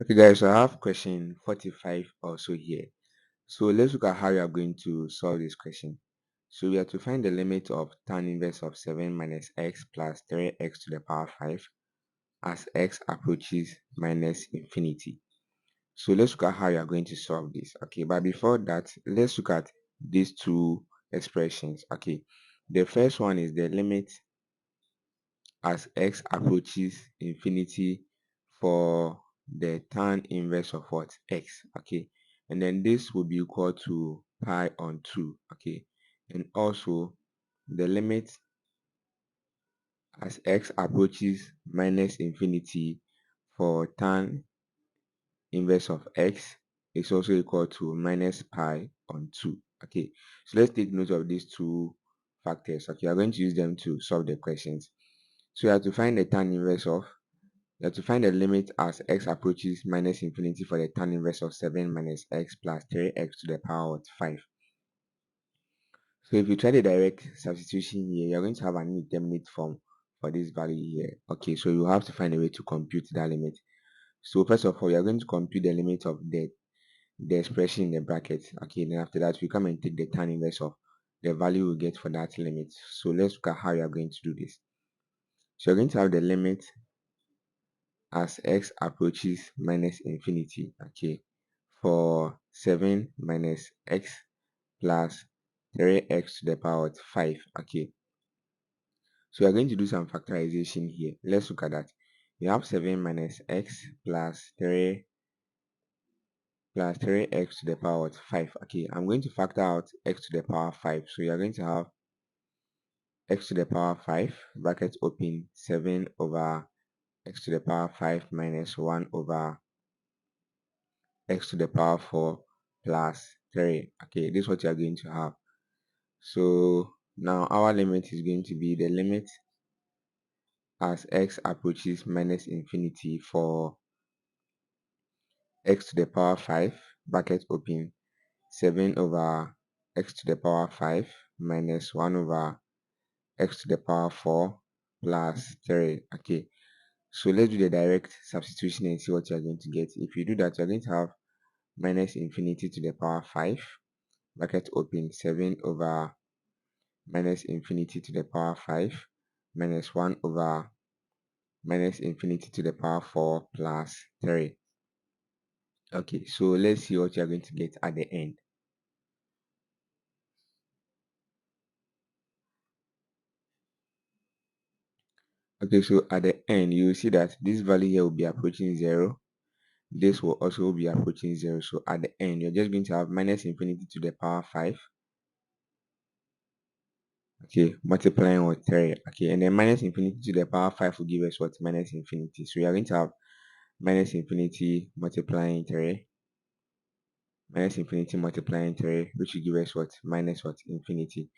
Okay, guys, so I have question 45 also here. So let's look at how you are going to solve this question. So we have to find the limit of tan inverse of 7 minus x plus 3x to the power 5 as x approaches minus infinity. So let's look at how you are going to solve this. Okay, but before that, let's look at these two expressions. Okay, the first one is the limit as x approaches infinity for the tan inverse of what x. Okay, and then this will be equal to pi on 2. Okay, and also the limit as x approaches minus infinity for tan inverse of x is also equal to minus pi on 2. Okay, so let's take note of these two factors. Okay, I'm going to use them to solve the questions. So you have to find the tan inverse of, you have to find the limit as x approaches minus infinity for the tan inverse of 7 minus x plus 3x to the power of 5. So if you try the direct substitution here, you're going to have an indeterminate form for this value here. Okay, so you have to find a way to compute that limit. So first of all, you're going to compute the limit of the expression in the bracket. Okay, then after that, we come and take the tan inverse of the value we get for that limit. So let's look at how you are going to do this. So you're going to have the limit as x approaches minus infinity, okay, for 7 minus x plus 3x to the power of 5, okay. So we're going to do some factorization here. Let's look at that. You have 7 minus x plus 3x to the power of 5. Okay, I'm going to factor out x to the power 5. So you're going to have x to the power 5, bracket open, 7 over x to the power 5 minus 1 over x to the power 4 plus 3. Okay, this is what you're going to have. So now our limit is going to be the limit as x approaches minus infinity for x to the power 5, bracket open, 7 over x to the power 5 minus 1 over x to the power 4 plus 3. Okay, so let's do the direct substitution and see what you're going to get. If you do that, you're going to have minus infinity to the power 5, bracket open, 7 over minus infinity to the power 5 minus 1 over minus infinity to the power 4 plus 3. Okay, so let's see what you're going to get at the end. Okay, so at the end, you will see that this value here will be approaching 0. This will also be approaching 0. So at the end, you're just going to have minus infinity to the power 5. Okay, multiplying with 3. Okay, and then minus infinity to the power 5 will give us what? Minus infinity. So you're going to have minus infinity multiplying 3, minus infinity multiplying 3, which will give us what? Minus what? Infinity.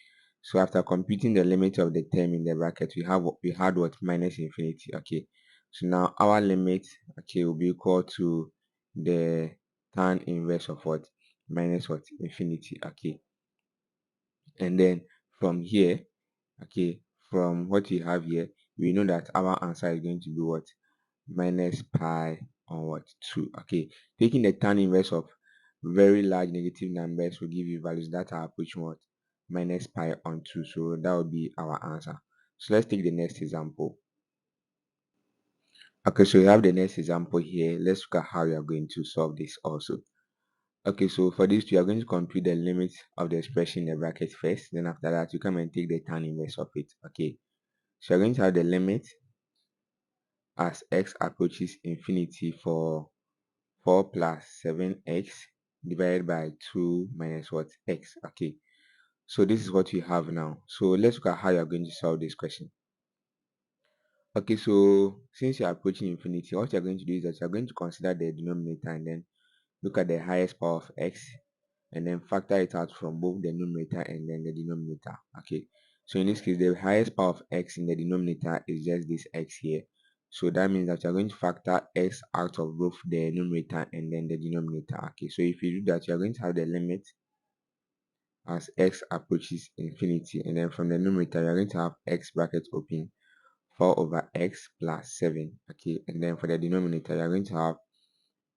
So after computing the limit of the term in the bracket, we had what? Minus infinity. Okay, so now our limit, okay, will be equal to the tan inverse of what? Minus what? Infinity. Okay, and then from here, okay, from what we have here, we know that our answer is going to be what? Minus pi on what? 2. Okay, taking the tan inverse of very large negative numbers will give you values that are approaching what? Minus pi on 2. So that would be our answer. So let's take the next example. Okay, so we have the next example here. Let's look at how we are going to solve this also. Okay, so for this, we are going to compute the limit of the expression in the bracket first. Then after that, you come and take the tan inverse of it. Okay, so you're going to have the limit as x approaches infinity for 4 plus 7x divided by 2 minus what? X. Okay, so this is what we have now. So let's look at how you're going to solve this question. Okay, so since you're approaching infinity, what you're going to do is that you're going to consider the denominator and then look at the highest power of x and then factor it out from both the numerator and then the denominator. Okay, so in this case, the highest power of x in the denominator is just this x here. So that means that you're going to factor x out of both the numerator and then the denominator. Okay, so if you do that, you're going to have the limit as x approaches infinity, and then from the numerator, you're going to have x bracket open 4 over x plus 7. Okay, and then for the denominator, you're going to have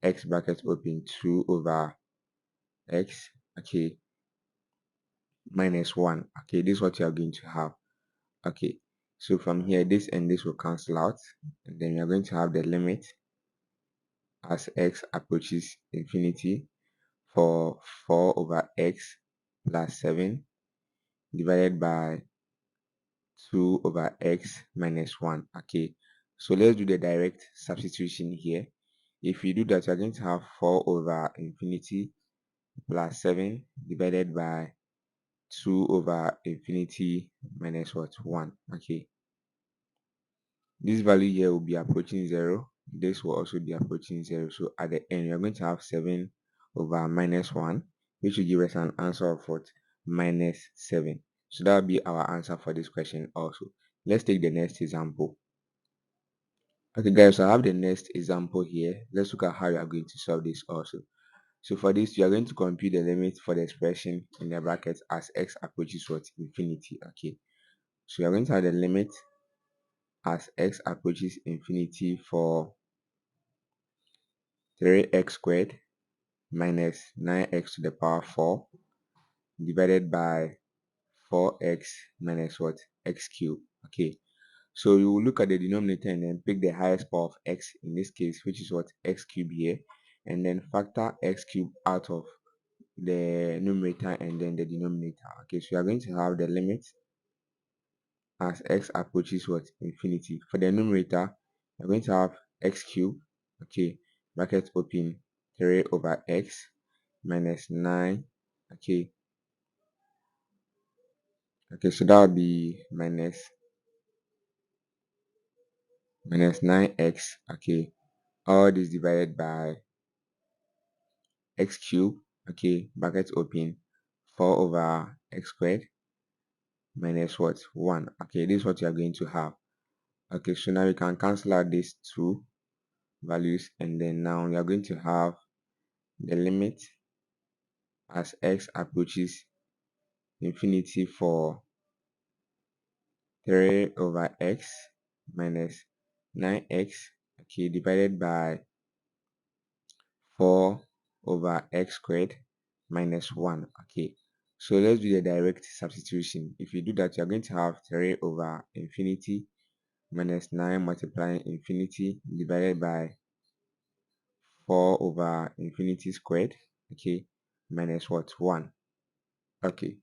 x bracket open 2 over x, okay, minus 1. Okay, this is what you are going to have. Okay, so from here this and this will cancel out, and then you are going to have the limit as x approaches infinity for 4 over x plus 7 divided by 2 over x minus 1. Okay, so let's do the direct substitution here. If you do that, you're going to have 4 over infinity plus 7 divided by 2 over infinity minus what? 1. Okay, this value here will be approaching 0. This will also be approaching 0. So at the end, you're going to have 7 over minus 1, which will give us an answer of what? Minus 7. So that will be our answer for this question also. Let's take the next example. Okay guys, so I have the next example here. Let's look at how you are going to solve this also. So for this, you are going to compute the limit for the expression in the brackets as x approaches what? Infinity. Okay, so you are going to have the limit as x approaches infinity for 3x squared minus 9x to the power 4 divided by 4x minus what? X cubed. Okay, so you will look at the denominator and then pick the highest power of x in this case, which is what? X cubed here, and then factor x cubed out of the numerator and then the denominator. Okay, so you are going to have the limit as x approaches what? Infinity. For the numerator, you're going to have x cubed, okay, bracket open, 3 over x minus 9, okay, so that would be minus 9x, okay, all this divided by x cubed, okay, bracket open, 4 over x squared minus what? 1. Okay, this is what you are going to have. Okay, so now we can cancel out these two values, and then now we are going to have the limit as x approaches infinity for 3 over x minus 9x, okay, divided by 4 over x squared minus 1. Okay, so let's do the direct substitution. If you do that, you're going to have 3 over infinity minus 9 multiplying infinity divided by 4 over infinity squared, okay, minus what? 1. Okay,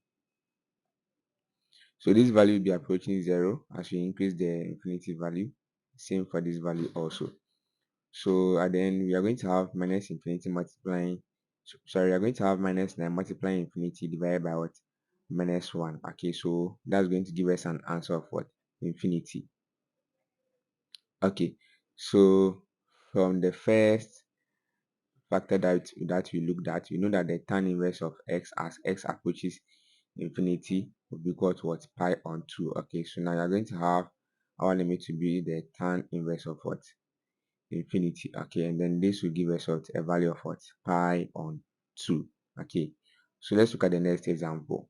so this value will be approaching 0 as we increase the infinity value. Same for this value also. So at the end, we are going to have minus infinity multiplying, sorry, we are going to have minus 9 multiplying infinity divided by what? Minus 1. Okay, so that's going to give us an answer of what? Infinity. Okay, so from the first factor that we looked at, we know that the tan inverse of x as x approaches infinity will be equal to what? Pi on 2. Okay, so now you're going to have our limit to be the tan inverse of what? Infinity. Okay, and then this will give us what? A value of what? Pi on 2. Okay, so let's look at the next example.